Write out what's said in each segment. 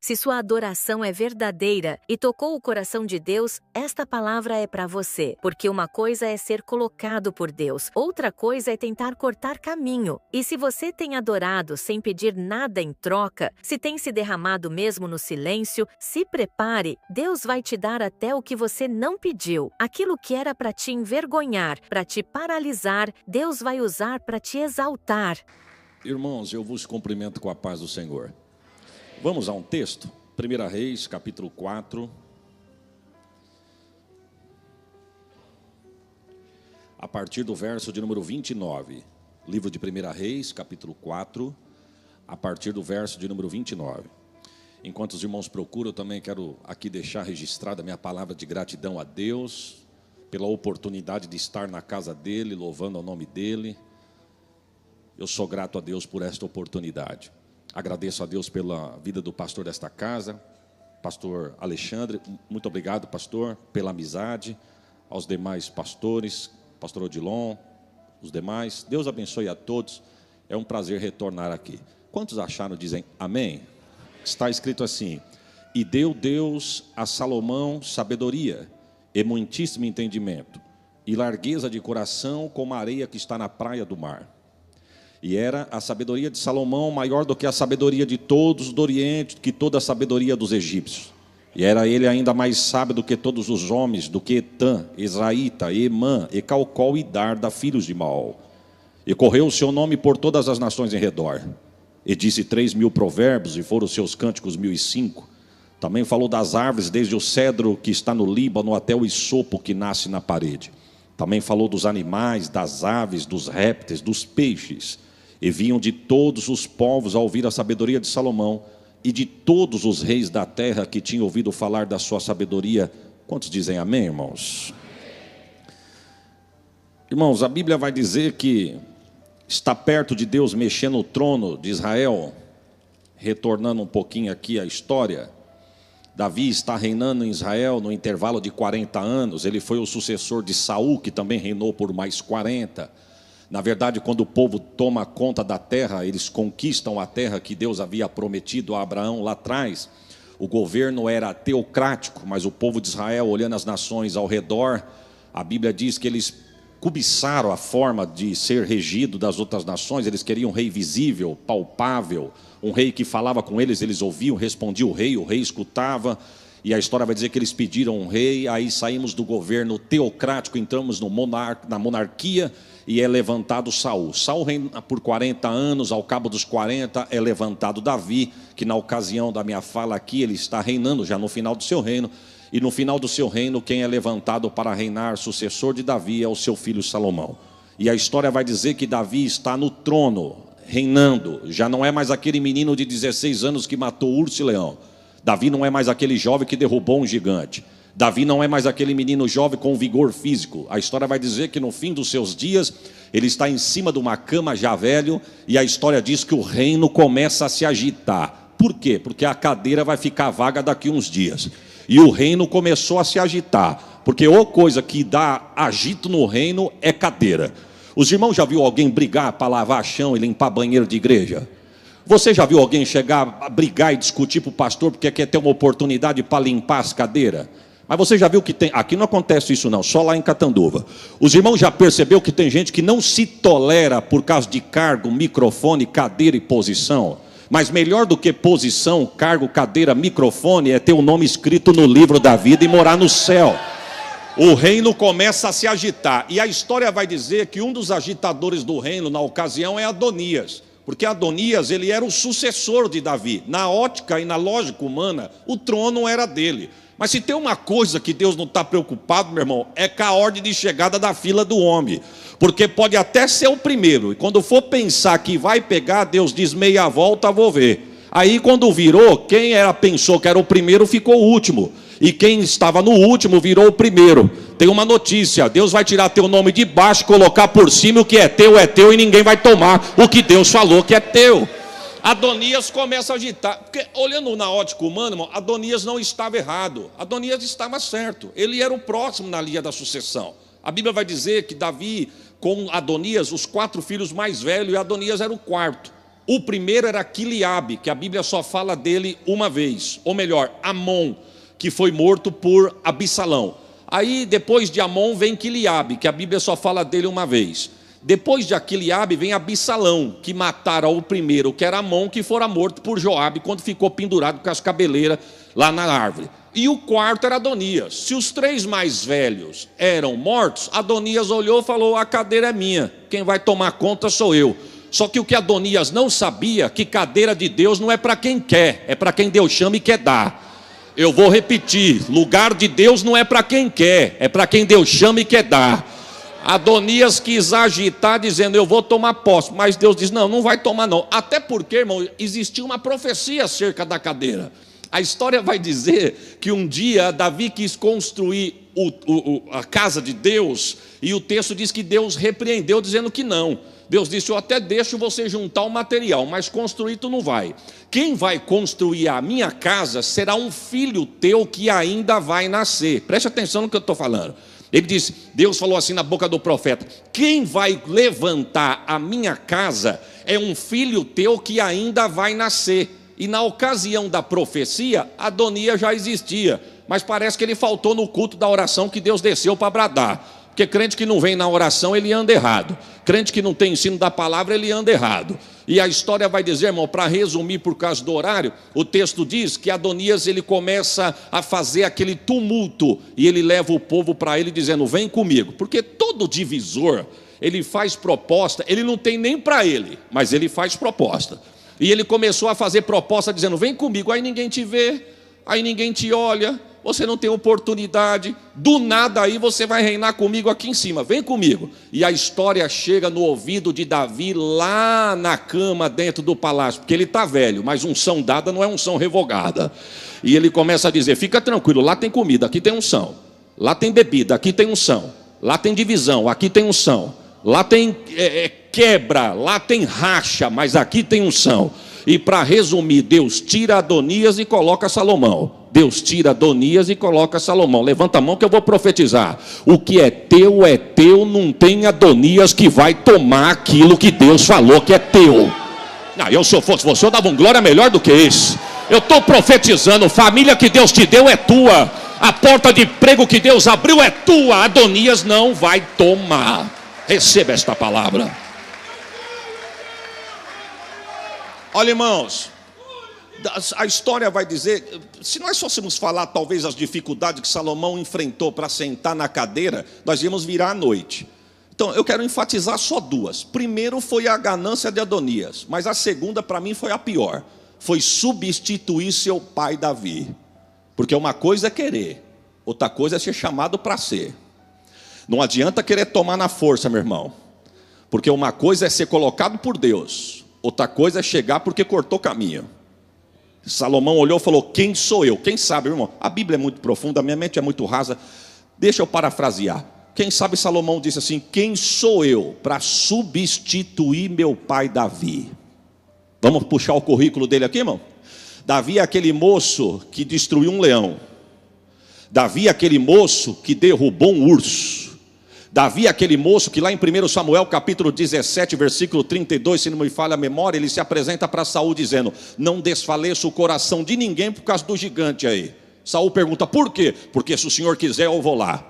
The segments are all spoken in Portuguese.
Se sua adoração é verdadeira e tocou o coração de Deus, esta palavra é para você. Porque uma coisa é ser colocado por Deus, outra coisa é tentar cortar caminho. E se você tem adorado sem pedir nada em troca, se tem se derramado mesmo no silêncio, se prepare, Deus vai te dar até o que você não pediu. Aquilo que era para te envergonhar, para te paralisar, Deus vai usar para te exaltar. Irmãos, eu vos cumprimento com a paz do Senhor. Vamos a um texto, 1 Reis, capítulo 4. A partir do verso de número 29. Livro de 1 Reis, capítulo 4, a partir do verso de número 29. Enquanto os irmãos procuram, eu também quero aqui deixar registrada a minha palavra de gratidão a Deus, pela oportunidade de estar na casa dEle, louvando o nome dEle. Eu sou grato a Deus por esta oportunidade. Agradeço a Deus pela vida do pastor desta casa, pastor Alexandre. Muito obrigado, pastor, pela amizade. Aos demais pastores, pastor Odilon, os demais. Deus abençoe a todos. É um prazer retornar aqui. Quantos acharam, dizem amém? Está escrito assim: e deu Deus a Salomão sabedoria e muitíssimo entendimento, e largueza de coração como a areia que está na praia do mar. E era a sabedoria de Salomão maior do que a sabedoria de todos do Oriente, que toda a sabedoria dos egípcios. E era ele ainda mais sábio do que todos os homens, do que Etã, Ezraíta, Emã, e Calcol e Darda, filhos de Maol. E correu o seu nome por todas as nações em redor. E disse 3.000 provérbios, e foram os seus cânticos 1.005. Também falou das árvores, desde o cedro que está no Líbano até o isopo que nasce na parede. Também falou dos animais, das aves, dos répteis, dos peixes. E vinham de todos os povos a ouvir a sabedoria de Salomão, e de todos os reis da terra que tinham ouvido falar da sua sabedoria. Quantos dizem amém, irmãos? Irmãos, a Bíblia vai dizer que está perto de Deus mexendo no trono de Israel. Retornando um pouquinho aqui a história, Davi está reinando em Israel no intervalo de 40 anos. Ele foi o sucessor de Saul, que também reinou por mais 40. Na verdade, quando o povo toma conta da terra, eles conquistam a terra que Deus havia prometido a Abraão lá atrás. O governo era teocrático, mas o povo de Israel, olhando as nações ao redor, a Bíblia diz que eles cobiçaram a forma de ser regido das outras nações. Eles queriam um rei visível, palpável, um rei que falava com eles, eles ouviam, respondia o rei escutava. E a história vai dizer que eles pediram um rei, aí saímos do governo teocrático, entramos na monarquia, e é levantado Saul. Saul reina por 40 anos, ao cabo dos 40 é levantado Davi, que na ocasião da minha fala aqui, ele está reinando já no final do seu reino, e no final do seu reino, quem é levantado para reinar, sucessor de Davi, é o seu filho Salomão. E a história vai dizer que Davi está no trono, reinando, já não é mais aquele menino de 16 anos que matou urso e leão. Davi não é mais aquele jovem que derrubou um gigante. Davi não é mais aquele menino jovem com vigor físico. A história vai dizer que no fim dos seus dias, ele está em cima de uma cama já velho, e a história diz que o reino começa a se agitar. Por quê? Porque a cadeira vai ficar vaga daqui uns dias. E o reino começou a se agitar, porque a coisa que dá agito no reino é cadeira. Os irmãos já viu alguém brigar para lavar chão e limpar banheiro de igreja? Você já viu alguém chegar a brigar e discutir para o pastor porque quer ter uma oportunidade para limpar as cadeiras? Mas você já viu que tem... Aqui não acontece isso não, só lá em Catanduva. Os irmãos já percebeu que tem gente que não se tolera por causa de cargo, microfone, cadeira e posição? Mas melhor do que posição, cargo, cadeira, microfone é ter o nome escrito no livro da vida e morar no céu. O reino começa a se agitar. E a história vai dizer que um dos agitadores do reino na ocasião é Adonias. Porque Adonias, ele era o sucessor de Davi. Na ótica e na lógica humana, o trono era dele. Mas se tem uma coisa que Deus não está preocupado, meu irmão, é com a ordem de chegada da fila do homem. Porque pode até ser o primeiro, e quando for pensar que vai pegar, Deus diz meia volta, vou ver. Aí quando virou, quem pensou que era o primeiro ficou o último. E quem estava no último virou o primeiro. Tem uma notícia: Deus vai tirar teu nome de baixo, colocar por cima, o que é teu e ninguém vai tomar o que Deus falou que é teu. Adonias começa a agitar, porque olhando na ótica humana, irmão, Adonias não estava errado, Adonias estava certo, ele era o próximo na linha da sucessão. A Bíblia vai dizer que Davi, com Adonias, os 4 filhos mais velhos, e Adonias era o quarto. O primeiro era Quileabe, que a Bíblia só fala dele uma vez, ou melhor, Amon, que foi morto por Absalão. Aí depois de Amon vem Quileabe, que a Bíblia só fala dele uma vez. Depois de Quileabe vem Absalão, que mataram o primeiro, que era Amon, que fora morto por Joabe quando ficou pendurado com as cabeleiras lá na árvore. E o quarto era Adonias. Se os três mais velhos eram mortos, Adonias olhou e falou: a cadeira é minha, quem vai tomar conta sou eu. Só que o que Adonias não sabia, que cadeira de Deus não é para quem quer, é para quem Deus chama e quer dar. Eu vou repetir, lugar de Deus não é para quem quer, é para quem Deus chama e quer dar. Adonias quis agitar dizendo: eu vou tomar posse, mas Deus diz: não, não vai tomar não. Até porque, irmão, existia uma profecia acerca da cadeira. A história vai dizer que um dia Davi quis construir a casa de Deus, e o texto diz que Deus repreendeu dizendo que não. Deus disse: eu até deixo você juntar o material, mas construir tu não vai. Quem vai construir a minha casa será um filho teu que ainda vai nascer. Preste atenção no que eu estou falando. Ele disse, Deus falou assim na boca do profeta: quem vai levantar a minha casa é um filho teu que ainda vai nascer. E na ocasião da profecia, Adonias já existia, mas parece que ele faltou no culto da oração que Deus desceu para bradar. Porque crente que não vem na oração, ele anda errado. Crente que não tem ensino da palavra, ele anda errado. E a história vai dizer, irmão, para resumir por causa do horário, o texto diz que Adonias ele começa a fazer aquele tumulto, e ele leva o povo para ele dizendo: vem comigo. Porque todo divisor, ele faz proposta, ele não tem nem para ele, mas ele faz proposta. E ele começou a fazer proposta dizendo: vem comigo. Aí ninguém te vê, aí ninguém te olha, você não tem oportunidade, do nada aí você vai reinar comigo aqui em cima, vem comigo. E a história chega no ouvido de Davi lá na cama dentro do palácio, porque ele está velho, mas unção dada não é unção revogada. E ele começa a dizer: fica tranquilo, lá tem comida, aqui tem unção. Lá tem bebida, aqui tem unção. Lá tem divisão, aqui tem unção. Lá tem quebra, lá tem racha, mas aqui tem unção. E para resumir, Deus tira Adonias e coloca Salomão. Deus tira Adonias e coloca Salomão. Levanta a mão que eu vou profetizar. O que é teu, não tem Adonias que vai tomar aquilo que Deus falou que é teu. Não, se eu fosse você, eu dava um glória melhor do que esse. Eu estou profetizando, família que Deus te deu é tua. A porta de emprego que Deus abriu é tua. Adonias não vai tomar. Receba esta palavra. Olha, irmãos, a história vai dizer, se nós fôssemos falar talvez as dificuldades que Salomão enfrentou para sentar na cadeira, nós íamos virar à noite. Então eu quero enfatizar só duas. Primeiro foi a ganância de Adonias, mas a segunda para mim foi a pior. Foi substituir seu pai Davi. Porque uma coisa é querer, outra coisa é ser chamado para ser. Não adianta querer tomar na força, meu irmão. Porque uma coisa é ser colocado por Deus, outra coisa é chegar porque cortou caminho. Salomão olhou e falou: quem sou eu? Quem sabe, irmão? A Bíblia é muito profunda, a minha mente é muito rasa. Deixa eu parafrasear. Quem sabe Salomão disse assim: quem sou eu para substituir meu pai Davi? Vamos puxar o currículo dele aqui, irmão? Davi é aquele moço que destruiu um leão. Davi é aquele moço que derrubou um urso. Davi é aquele moço que lá em 1 Samuel capítulo 17, versículo 32, se não me falha a memória, ele se apresenta para Saul dizendo: não desfaleça o coração de ninguém por causa do gigante aí. Saul pergunta: por quê? Porque se o Senhor quiser eu vou lá.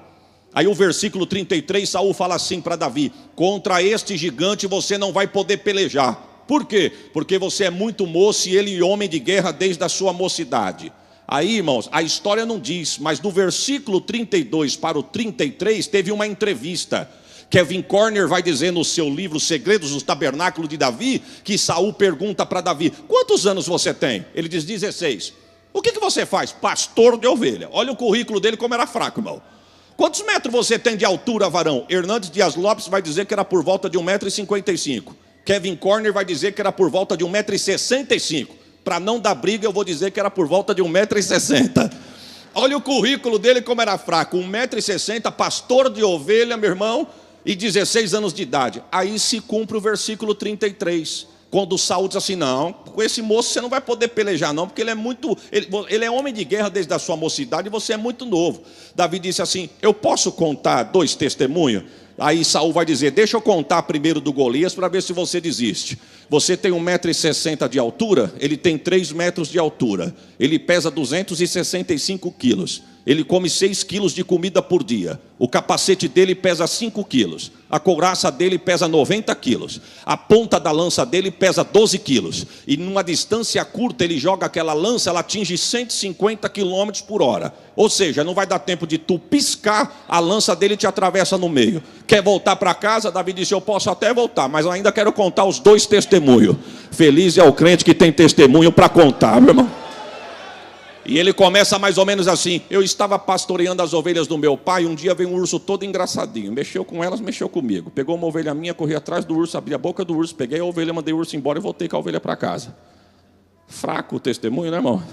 Aí o versículo 33, Saul fala assim para Davi: contra este gigante você não vai poder pelejar. Por quê? Porque você é muito moço e ele homem de guerra desde a sua mocidade. Aí, irmãos, a história não diz, mas do versículo 32 para o 33 teve uma entrevista. Kevin Corner vai dizer no seu livro Segredos do Tabernáculo de Davi, que Saul pergunta para Davi: quantos anos você tem? Ele diz 16. O que você faz? Pastor de ovelha. Olha o currículo dele como era fraco, irmão. Quantos metros você tem de altura, varão? Hernandes Dias Lopes vai dizer que era por volta de 1,55 m. Kevin Corner vai dizer que era por volta de 1,65 m. Para não dar briga, eu vou dizer que era por volta de 1,60 m. Olha o currículo dele como era fraco. 1,60 m, pastor de ovelha, meu irmão, e 16 anos de idade. Aí se cumpre o versículo 33. Quando Saul diz assim: não, com esse moço você não vai poder pelejar não, porque ele é muito, ele é homem de guerra desde a sua mocidade e você é muito novo. Davi disse assim: eu posso contar 2 testemunhos? Aí Saul vai dizer: deixa eu contar primeiro do Golias para ver se você desiste. Você tem 1,60 m de altura, ele tem 3 metros de altura. Ele pesa 265 quilos. Ele come 6 quilos de comida por dia. O capacete dele pesa 5 quilos. A couraça dele pesa 90 quilos. A ponta da lança dele pesa 12 quilos. E numa distância curta ele joga aquela lança, ela atinge 150 quilômetros por hora. Ou seja, não vai dar tempo de tu piscar, a lança dele te atravessa no meio. Quer voltar para casa? Davi disse: eu posso até voltar, mas eu ainda quero contar os 2 testemunhos. Feliz é o crente que tem testemunho para contar, meu irmão. E ele começa mais ou menos assim: eu estava pastoreando as ovelhas do meu pai, um dia veio um urso todo engraçadinho, mexeu com elas, mexeu comigo, pegou uma ovelha minha, corri atrás do urso, abri a boca do urso, peguei a ovelha, mandei o urso embora e voltei com a ovelha para casa. Fraco o testemunho, né, irmão?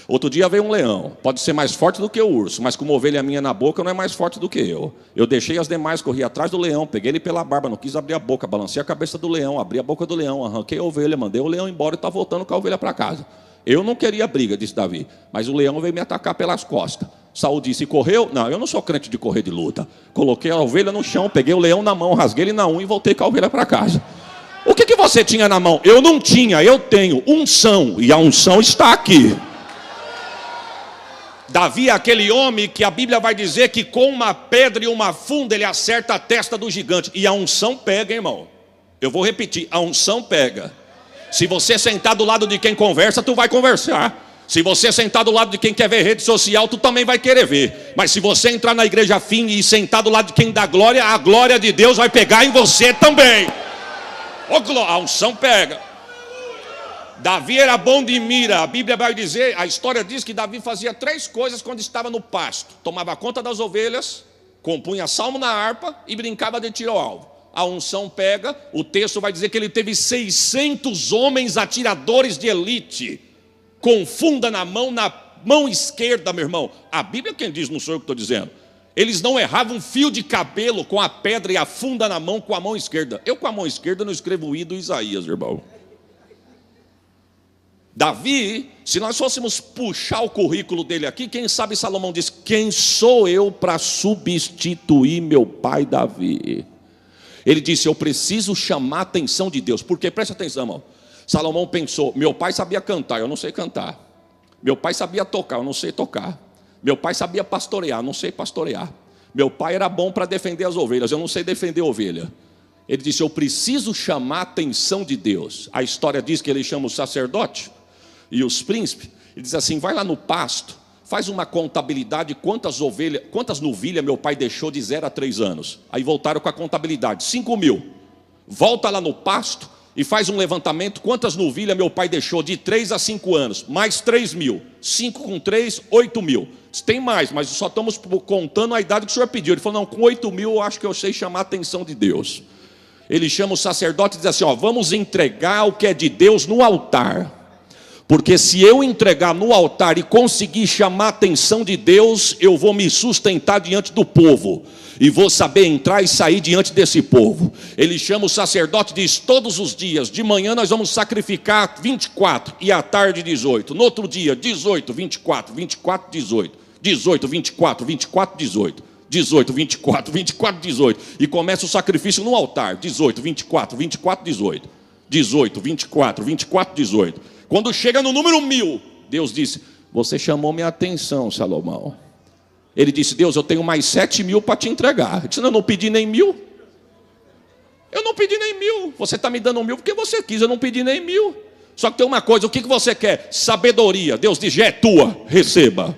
Outro dia veio um leão, pode ser mais forte do que o urso, mas com uma ovelha minha na boca não é mais forte do que eu. Eu deixei as demais, corri atrás do leão, peguei ele pela barba, não quis abrir a boca, balancei a cabeça do leão, abri a boca do leão, arranquei a ovelha, mandei o leão embora e está voltando com a ovelha para casa. Eu não queria briga, disse Davi, mas o leão veio me atacar pelas costas. Saul disse: correu? Não, eu não sou crente de correr de luta. Coloquei a ovelha no chão, peguei o leão na mão, rasguei ele na unha e voltei com a ovelha para casa. O que você tinha na mão? Eu não tinha, eu tenho unção, e a unção está aqui. Davi é aquele homem que a Bíblia vai dizer que com uma pedra e uma funda ele acerta a testa do gigante. E a unção pega, hein, irmão. Eu vou repetir, a unção pega. Se você sentar do lado de quem conversa, tu vai conversar. Se você sentar do lado de quem quer ver rede social, tu também vai querer ver. Mas se você entrar na igreja fim e sentar do lado de quem dá glória, a glória de Deus vai pegar em você também. A unção pega. Davi era bom de mira. A Bíblia vai dizer, a história diz que Davi fazia 3 coisas quando estava no pasto: tomava conta das ovelhas, compunha salmo na harpa e brincava de tiro ao alvo. A unção pega. O texto vai dizer que ele teve 600 homens atiradores de elite, com funda na mão esquerda, meu irmão. A Bíblia quem diz, não sou eu que estou dizendo. Eles não erravam um fio de cabelo com a pedra e a funda na mão com a mão esquerda. Eu com a mão esquerda não escrevo o I do Isaías, irmão. Davi, se nós fôssemos puxar o currículo dele aqui, quem sabe Salomão diz: quem sou eu para substituir meu pai Davi? Ele disse: eu preciso chamar a atenção de Deus. Porque, preste atenção, irmão, Salomão pensou: meu pai sabia cantar, eu não sei cantar. Meu pai sabia tocar, eu não sei tocar. Meu pai sabia pastorear, eu não sei pastorear. Meu pai era bom para defender as ovelhas, eu não sei defender ovelha. Ele disse: eu preciso chamar a atenção de Deus. A história diz que ele chama o sacerdote e os príncipes. Ele diz assim: vai lá no pasto, faz uma contabilidade, quantas novilhas meu pai deixou de 0 a 3 anos. Aí voltaram com a contabilidade: 5.000. Volta lá no pasto e faz um levantamento, quantas novilhas meu pai deixou de 3 a 5 anos, mais 3.000. 5 com 3, 8.000. Tem mais, mas só estamos contando a idade que o senhor pediu. Ele falou: não, com 8.000 eu acho que eu sei chamar a atenção de Deus. Ele chama o sacerdote e diz assim: ó, vamos entregar o que é de Deus no altar. Porque se eu entregar no altar e conseguir chamar a atenção de Deus, eu vou me sustentar diante do povo. E vou saber entrar e sair diante desse povo. Ele chama o sacerdote e diz: todos os dias, de manhã nós vamos sacrificar 24 e à tarde 18. No outro dia, 18, 24, 24, 18. 18, 24, 24, 18. 18, 24, 24, 18. E começa o sacrifício no altar. 18, 24, 24, 18. 18, 24, 24, 18. Quando chega no número 1000, Deus disse: você chamou minha atenção, Salomão. Ele disse: Deus, eu tenho mais 7.000 para te entregar. Ele disse: eu não pedi nem 1.000. Eu não pedi nem 1.000. Você está me dando 1.000 porque você quis, eu não pedi nem 1.000. Só que tem uma coisa: o que você quer? Sabedoria. Deus diz: já é tua, receba.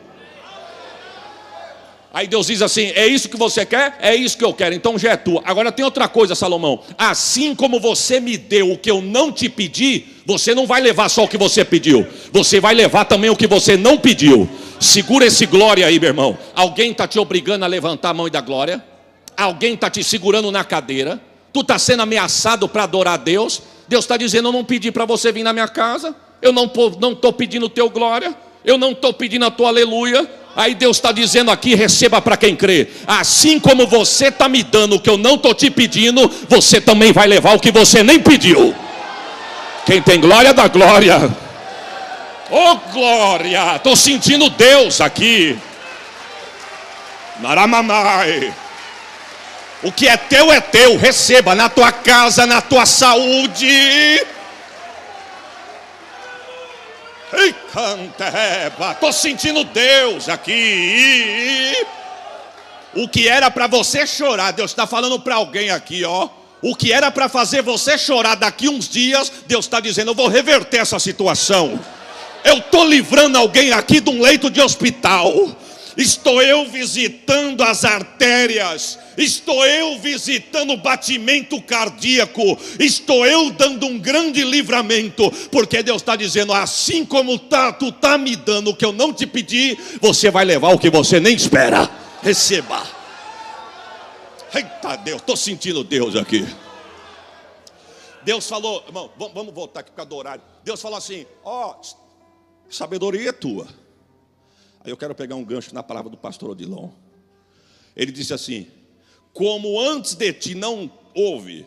Aí Deus diz assim: é isso que você quer? É isso que eu quero, então já é tua. Agora tem outra coisa, Salomão: assim como você me deu o que eu não te pedi, você não vai levar só o que você pediu, você vai levar também o que você não pediu. Segura esse glória aí, meu irmão. Alguém está te obrigando a levantar a mão e dar glória? Alguém está te segurando na cadeira? Tu está sendo ameaçado para adorar a Deus? Deus está dizendo: eu não pedi para você vir na minha casa, eu não estou pedindo o teu glória, eu não estou pedindo a tua aleluia. Aí Deus está dizendo aqui: receba para quem crê. Assim como você está me dando o que eu não estou te pedindo, você também vai levar o que você nem pediu. Quem tem glória, dá glória. Oh glória, estou sentindo Deus aqui. Naramamai. O que é teu, receba na tua casa, na tua saúde. Ei, canta, tô sentindo Deus aqui. O que era para você chorar, Deus está falando para alguém aqui, ó. O que era para fazer você chorar daqui uns dias, Deus está dizendo: eu vou reverter essa situação. Eu estou livrando alguém aqui de um leito de hospital. Estou eu visitando as artérias. Estou eu visitando o batimento cardíaco. Estou eu dando um grande livramento. Porque Deus está dizendo: assim como tu está me dando o que eu não te pedi, você vai levar o que você nem espera. Receba. Eita Deus, estou sentindo Deus aqui. Deus falou, irmão, vamos voltar aqui por causa do horário. Deus falou assim: ó, sabedoria é tua. Aí eu quero pegar um gancho na palavra do pastor Odilon. Ele disse assim: como antes de ti não houve,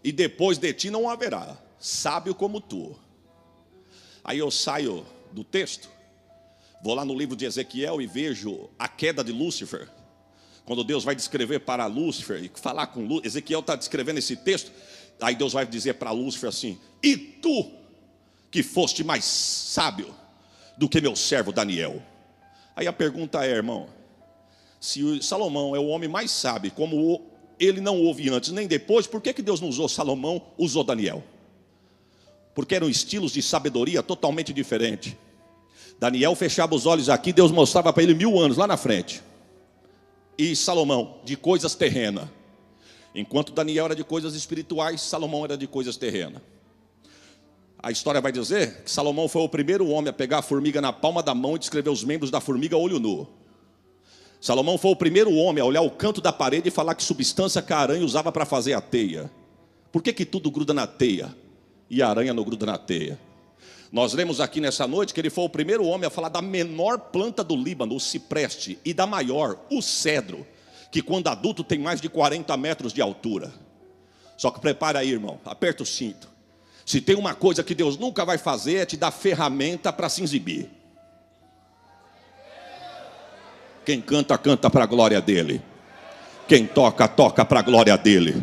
e depois de ti não haverá sábio como tu. Aí eu saio do texto, vou lá no livro de Ezequiel e vejo a queda de Lúcifer. Quando Deus vai descrever para Lúcifer e falar com Lúcifer, Ezequiel está descrevendo esse texto. Aí Deus vai dizer para Lúcifer assim: e tu, que foste mais sábio do que meu servo Daniel. Aí a pergunta é, irmão, se Salomão é o homem mais sábio, como ele não houve antes nem depois, por que Deus não usou Salomão, usou Daniel? Porque eram estilos de sabedoria totalmente diferentes. Daniel fechava os olhos aqui, Deus mostrava para ele 1000 anos lá na frente. E Salomão, de coisas terrenas. Enquanto Daniel era de coisas espirituais, Salomão era de coisas terrenas. A história vai dizer que Salomão foi o primeiro homem a pegar a formiga na palma da mão e descrever os membros da formiga a olho nu. Salomão foi o primeiro homem a olhar o canto da parede e falar que substância que a aranha usava para fazer a teia. Por que tudo gruda na teia e a aranha não gruda na teia? Nós lemos aqui nessa noite que ele foi o primeiro homem a falar da menor planta do Líbano, o cipreste, e da maior, o cedro, que quando adulto tem mais de 40 metros de altura. Só que prepara aí, irmão, aperta o cinto. Se tem uma coisa que Deus nunca vai fazer, é te dar ferramenta para se exibir. Quem canta, canta para a glória dele. Quem toca, toca para a glória dele.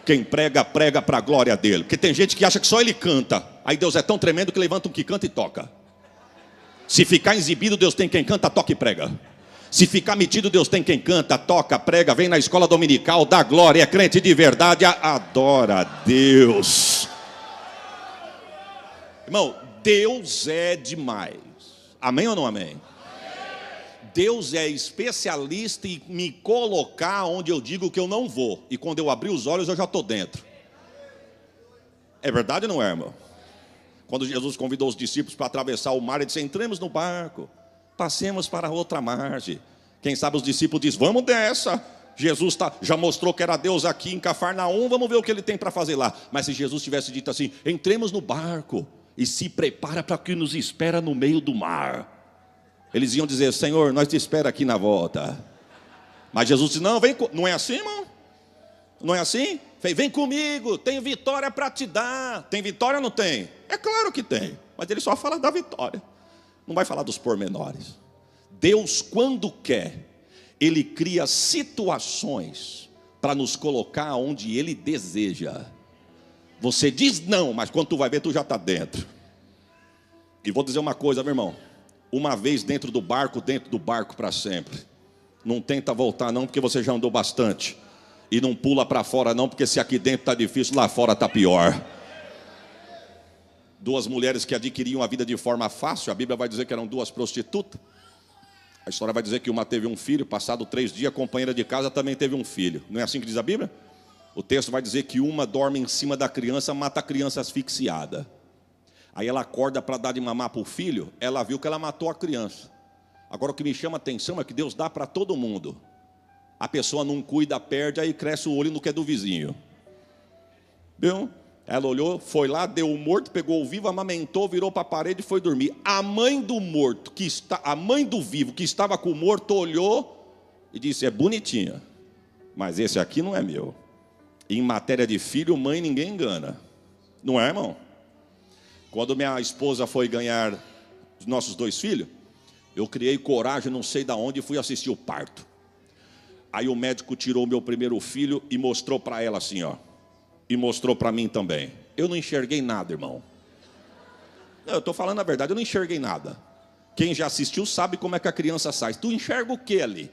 Quem prega, prega para a glória dele. Porque tem gente que acha que só ele canta. Aí Deus é tão tremendo que levanta um que canta e toca. Se ficar exibido, Deus tem quem canta, toca e prega. Se ficar metido, Deus tem quem canta, toca, prega, vem na escola dominical, dá glória, é crente de verdade, adora a Deus. Irmão, Deus é demais. Amém ou não amém? Deus é especialista em me colocar onde eu digo que eu não vou. E quando eu abrir os olhos, eu já estou dentro. É verdade ou não é, irmão? Quando Jesus convidou os discípulos para atravessar o mar, ele disse: entremos no barco, passemos para outra margem. Quem sabe os discípulos dizem: vamos dessa. Jesus já mostrou que era Deus aqui em Cafarnaum, vamos ver o que ele tem para fazer lá. Mas se Jesus tivesse dito assim: entremos no barco e se prepara para o que nos espera no meio do mar, eles iam dizer: Senhor, nós te esperamos aqui na volta. Mas Jesus disse: não, vem, não é assim, irmão? Não é assim? Vem comigo, tem vitória para te dar. Tem vitória ou não tem? É claro que tem, mas ele só fala da vitória, não vai falar dos pormenores. Deus, quando quer, ele cria situações para nos colocar onde ele deseja. Você diz não, mas quando tu vai ver, tu já está dentro. E vou dizer uma coisa, meu irmão: uma vez dentro do barco para sempre. Não tenta voltar não, porque você já andou bastante. E não pula para fora não, porque se aqui dentro está difícil, lá fora está pior. 2 mulheres que adquiriam a vida de forma fácil, a Bíblia vai dizer que eram 2 prostitutas. A história vai dizer que uma teve um filho, passado 3 dias, a companheira de casa também teve um filho. Não é assim que diz a Bíblia? O texto vai dizer que uma dorme em cima da criança, mata a criança asfixiada. Aí ela acorda para dar de mamar para o filho, ela viu que ela matou a criança. Agora o que me chama a atenção é que Deus dá para todo mundo. A pessoa não cuida, perde, aí cresce o olho no que é do vizinho. Viu? Ela olhou, foi lá, deu o morto, pegou o vivo, amamentou, virou para a parede e foi dormir. A mãe do morto, a mãe do vivo que estava com o morto, olhou e disse: é bonitinha, mas esse aqui não é meu. Em matéria de filho, mãe ninguém engana. Não é, irmão? Quando minha esposa foi ganhar os nossos 2 filhos, eu criei coragem, não sei de onde, e fui assistir o parto. Aí o médico tirou o meu primeiro filho e mostrou para ela assim, ó. E mostrou para mim também. Eu não enxerguei nada, irmão. Eu estou falando a verdade, eu não enxerguei nada. Quem já assistiu sabe como é que a criança sai. Tu enxerga o que ali?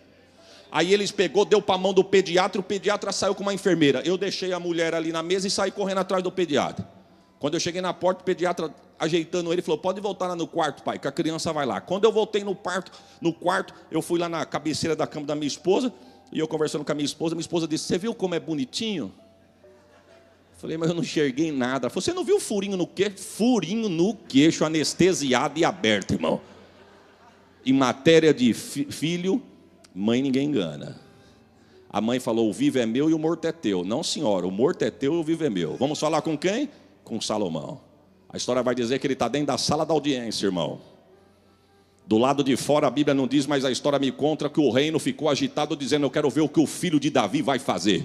Aí eles pegou, deu para a mão do pediatra, o pediatra saiu com uma enfermeira. Eu deixei a mulher ali na mesa e saí correndo atrás do pediatra. Quando eu cheguei na porta, o pediatra ajeitando ele, falou, pode voltar lá no quarto, pai, que a criança vai lá. Quando eu voltei no quarto, eu fui lá na cabeceira da cama da minha esposa, e eu conversando com a minha esposa disse, você viu como é bonitinho? Falei, mas eu não enxerguei nada. Ela falou, você não viu furinho no queixo? Furinho no queixo, anestesiado e aberto, irmão. Em matéria de filho, mãe ninguém engana. A mãe falou, o vivo é meu e o morto é teu. Não, senhora, o morto é teu e o vivo é meu. Vamos falar com quem? Com Salomão. A história vai dizer que ele está dentro da sala da audiência, irmão. Do lado de fora a Bíblia não diz, mas a história me conta que o reino ficou agitado dizendo, eu quero ver o que o filho de Davi vai fazer.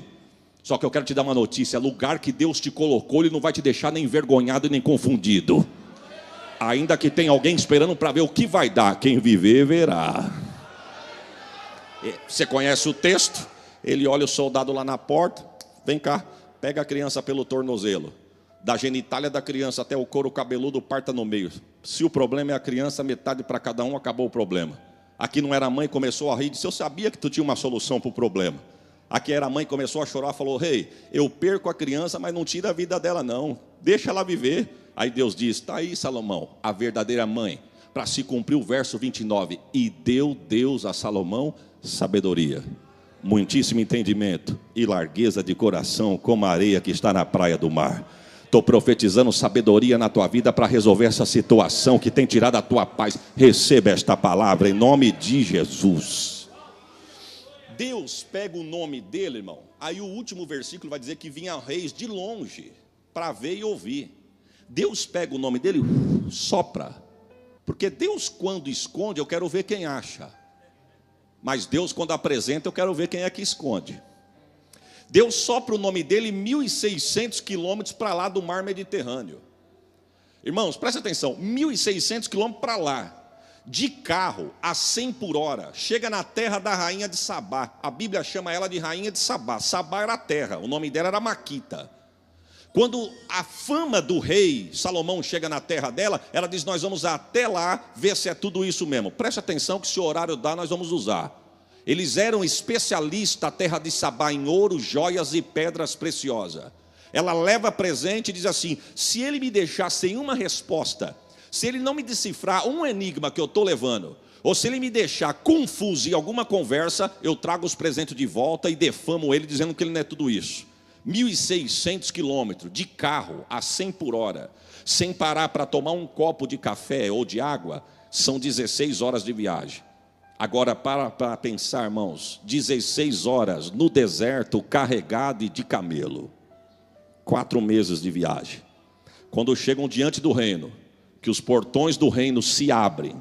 Só que eu quero te dar uma notícia, lugar que Deus te colocou, Ele não vai te deixar nem envergonhado nem confundido. Ainda que tenha alguém esperando para ver o que vai dar, quem viver verá. Você conhece o texto? Ele olha o soldado lá na porta, vem cá, pega a criança pelo tornozelo. Da genitália da criança até o couro cabeludo, parta no meio. Se o problema é a criança, metade para cada um, acabou o problema. Aqui não era a mãe, começou a rir, disse, eu sabia que tu tinha uma solução para o problema. Aqui era a mãe, começou a chorar, falou, rei, eu perco a criança, mas não tira a vida dela não, deixa ela viver. Aí Deus diz, está aí Salomão, a verdadeira mãe, para se cumprir o verso 29, e deu Deus a Salomão sabedoria, muitíssimo entendimento e largueza de coração, como a areia que está na praia do mar. Estou profetizando sabedoria na tua vida para resolver essa situação que tem tirado a tua paz. Receba esta palavra em nome de Jesus. Deus pega o nome dele, irmão. Aí o último versículo vai dizer que vinha reis de longe para ver e ouvir. Deus pega o nome dele e sopra. Porque Deus, quando esconde, eu quero ver quem acha. Mas Deus, quando apresenta, eu quero ver quem é que esconde. Deus sopra o nome dele 1.600 quilômetros para lá do mar Mediterrâneo. Irmãos, presta atenção, 1.600 quilômetros para lá, de carro a 100 por hora, chega na terra da rainha de Sabá. A Bíblia chama ela de rainha de Sabá. Sabá era a terra, o nome dela era Maquita. Quando a fama do rei Salomão chega na terra dela, ela diz, nós vamos até lá ver se é tudo isso mesmo. Preste atenção que se o horário dá, nós vamos usar. Eles eram especialistas, a terra de Sabá, em ouro, joias e pedras preciosas. Ela leva presente e diz assim, se ele me deixar sem uma resposta, se ele não me decifrar um enigma que eu estou levando, ou se ele me deixar confuso em alguma conversa, eu trago os presentes de volta e defamo ele dizendo que ele não é tudo isso. 1.600 quilômetros de carro a 100 por hora, sem parar para tomar um copo de café ou de água, são 16 horas de viagem. Agora para pensar, irmãos, 16 horas no deserto carregado e de camelo. 4 meses de viagem. Quando chegam diante do reino, que os portões do reino se abrem,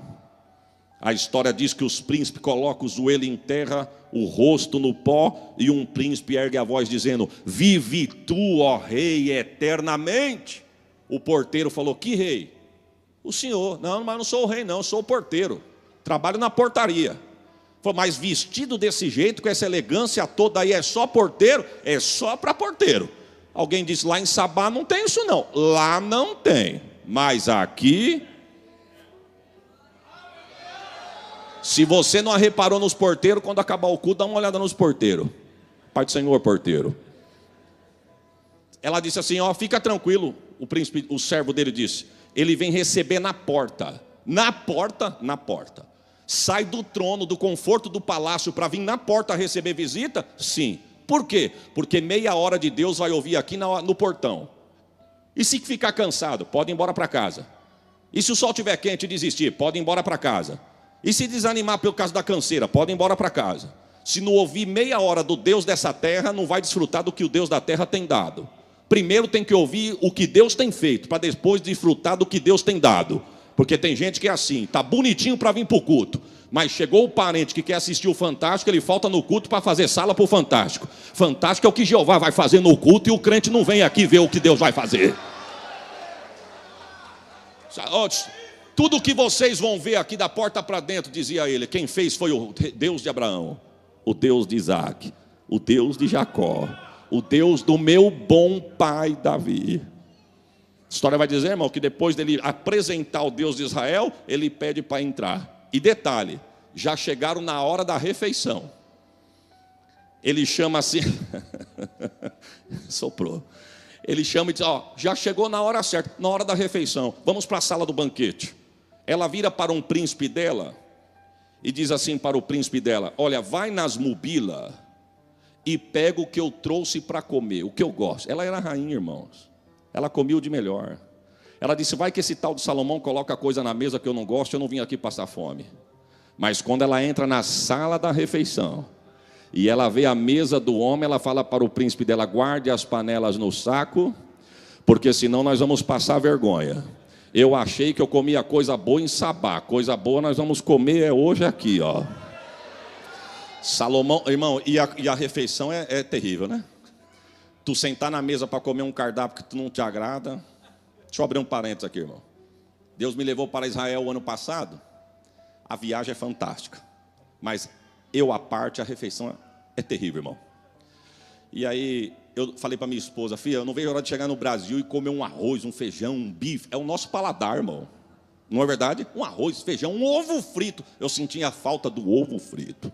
a história diz que os príncipes colocam o joelho em terra, o rosto no pó, e um príncipe ergue a voz dizendo, vive tu, ó rei, eternamente. O porteiro falou, que rei? O senhor. Não, mas não sou o rei não, eu sou o porteiro. Trabalho na portaria. Falou, mas vestido desse jeito, com essa elegância toda aí, é só porteiro? É só para porteiro. Alguém disse, lá em Sabá não tem isso não. Lá não tem. Mas aqui... Se você não reparou nos porteiros, quando acabar o culto, dá uma olhada nos porteiros. Pai do Senhor, porteiro. Ela disse assim, ó, fica tranquilo. O príncipe, o servo dele disse, ele vem receber na porta. Na porta, na porta. Sai do trono, do conforto do palácio para vir na porta receber visita? Sim. Por quê? Porque meia hora de Deus vai ouvir aqui no portão. E se ficar cansado, pode ir embora para casa. E se o sol estiver quente e desistir, pode ir embora para casa. E se desanimar pelo caso da canseira, pode ir embora para casa. Se não ouvir meia hora do Deus dessa terra, não vai desfrutar do que o Deus da terra tem dado. Primeiro tem que ouvir o que Deus tem feito, para depois desfrutar do que Deus tem dado. Porque tem gente que é assim, está bonitinho para vir para o culto, mas chegou o parente que quer assistir o Fantástico, ele falta no culto para fazer sala para o Fantástico. Fantástico é o que Jeová vai fazer no culto e o crente não vem aqui ver o que Deus vai fazer. Tudo que vocês vão ver aqui da porta para dentro, dizia ele, quem fez foi o Deus de Abraão, o Deus de Isaac, o Deus de Jacó, o Deus do meu bom pai Davi. A história vai dizer, irmão, que depois dele apresentar o Deus de Israel, ele pede para entrar. E detalhe, já chegaram na hora da refeição. Ele chama assim, soprou. Ele chama e diz, ó, já chegou na hora certa, na hora da refeição, vamos para a sala do banquete. Ela vira para um príncipe dela e diz assim para o príncipe dela, olha, vai nas Mubila e pega o que eu trouxe para comer, o que eu gosto. Ela era rainha, irmãos. Ela comia o de melhor. Ela disse, vai que esse tal de Salomão coloca coisa na mesa que eu não gosto, eu não vim aqui passar fome. Mas quando ela entra na sala da refeição e ela vê a mesa do homem, ela fala para o príncipe dela, guarde as panelas no saco, porque senão nós vamos passar vergonha. Eu achei que eu comia coisa boa em Sabá, coisa boa nós vamos comer hoje aqui, ó. Salomão, irmão, e a refeição é terrível, né? Tu sentar na mesa para comer um cardápio que tu não te agrada. Deixa eu abrir um parênteses aqui, irmão. Deus me levou para Israel o ano passado. A viagem é fantástica. Mas eu à parte, a refeição é terrível, irmão. E aí eu falei para minha esposa, filha, eu não vejo a hora de chegar no Brasil e comer um arroz, um feijão, um bife. É o nosso paladar, irmão. Não é verdade? Um arroz, feijão, um ovo frito. Eu sentia a falta do ovo frito.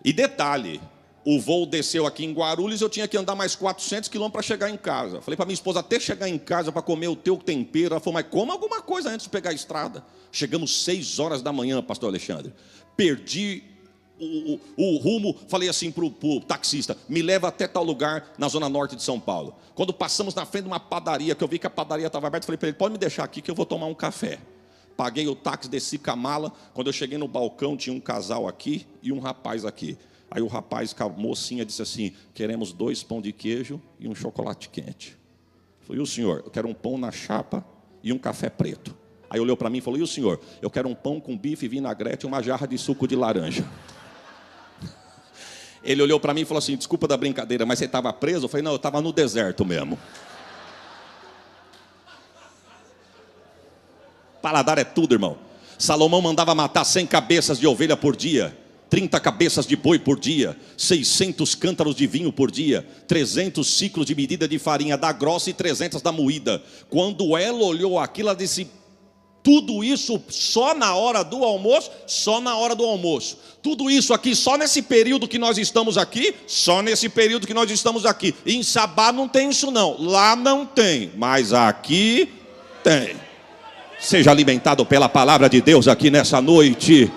E detalhe, o voo desceu aqui em Guarulhos, eu tinha que andar mais 400 quilômetros para chegar em casa. Falei para minha esposa, até chegar em casa para comer o teu tempero. Ela falou, mas coma alguma coisa antes de pegar a estrada. Chegamos 6 horas da manhã, pastor Alexandre. Perdi o rumo, falei assim para o taxista, me leva até tal lugar na zona norte de São Paulo. Quando passamos na frente de uma padaria, que eu vi que a padaria estava aberta, falei para ele, pode me deixar aqui que eu vou tomar um café. Paguei o táxi, desci com a mala. Quando eu cheguei no balcão, tinha um casal aqui e um rapaz aqui. Aí o rapaz com a mocinha disse assim, queremos 2 pão de queijo e um chocolate quente. Eu falei, e o senhor? Eu quero um pão na chapa e um café preto. Aí olhou para mim e falou, e o senhor? Eu quero um pão com bife, vinagrete e uma jarra de suco de laranja. Ele olhou para mim e falou assim, desculpa da brincadeira, mas você estava preso? Eu falei, não, eu estava no deserto mesmo. Paladar é tudo, irmão. Salomão mandava matar 100 cabeças de ovelha por dia, 30 cabeças de boi por dia, 600 cântaros de vinho por dia, 300 ciclos de medida de farinha da grossa e 300 da moída. Quando ela olhou aquilo, ela disse, tudo isso só na hora do almoço? Só na hora do almoço. Tudo isso aqui só nesse período que nós estamos aqui? Só nesse período que nós estamos aqui. Em Sabá não tem isso não, lá não tem, mas aqui tem. Seja alimentado pela palavra de Deus aqui nessa noite.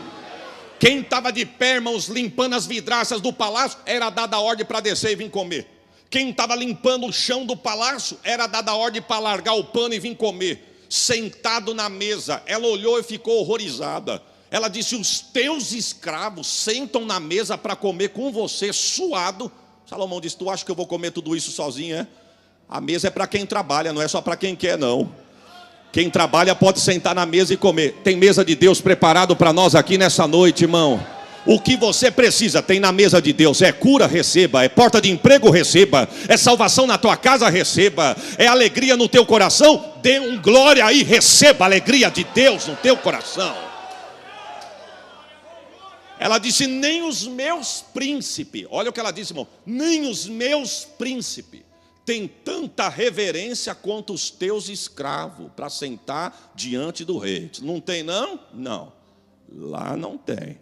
Quem estava de pé, irmãos, limpando as vidraças do palácio, era dada a ordem para descer e vir comer. Quem estava limpando o chão do palácio, era dada a ordem para largar o pano e vir comer. Sentado na mesa, ela olhou e ficou horrorizada. Ela disse, os teus escravos sentam na mesa para comer com você, suado. Salomão disse, tu acha que eu vou comer tudo isso sozinho, é? A mesa é para quem trabalha, não é só para quem quer, não. Quem trabalha pode sentar na mesa e comer. Tem mesa de Deus preparado para nós aqui nessa noite, irmão. O que você precisa tem na mesa de Deus. É cura, receba. É porta de emprego, receba. É salvação na tua casa, receba. É alegria no teu coração, dê um glória aí, receba a alegria de Deus no teu coração. Ela disse, nem os meus príncipes, olha o que ela disse, irmão, nem os meus príncipes tem tanta reverência quanto os teus escravos para sentar diante do rei. Não tem não? Não, lá não tem.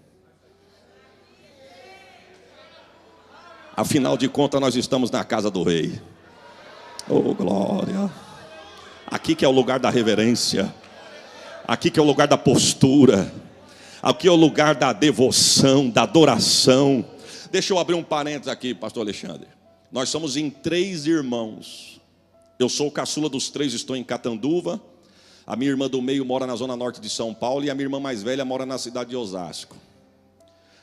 Afinal de contas nós estamos na casa do rei. Oh glória. Aqui que é o lugar da reverência. Aqui que é o lugar da postura. Aqui é o lugar da devoção, da adoração. Deixa eu abrir um parênteses aqui, pastor Alexandre. Nós somos em 3 irmãos. Eu sou o caçula dos 3, estou em Catanduva. A minha irmã do meio mora na zona norte de São Paulo. E a minha irmã mais velha mora na cidade de Osasco.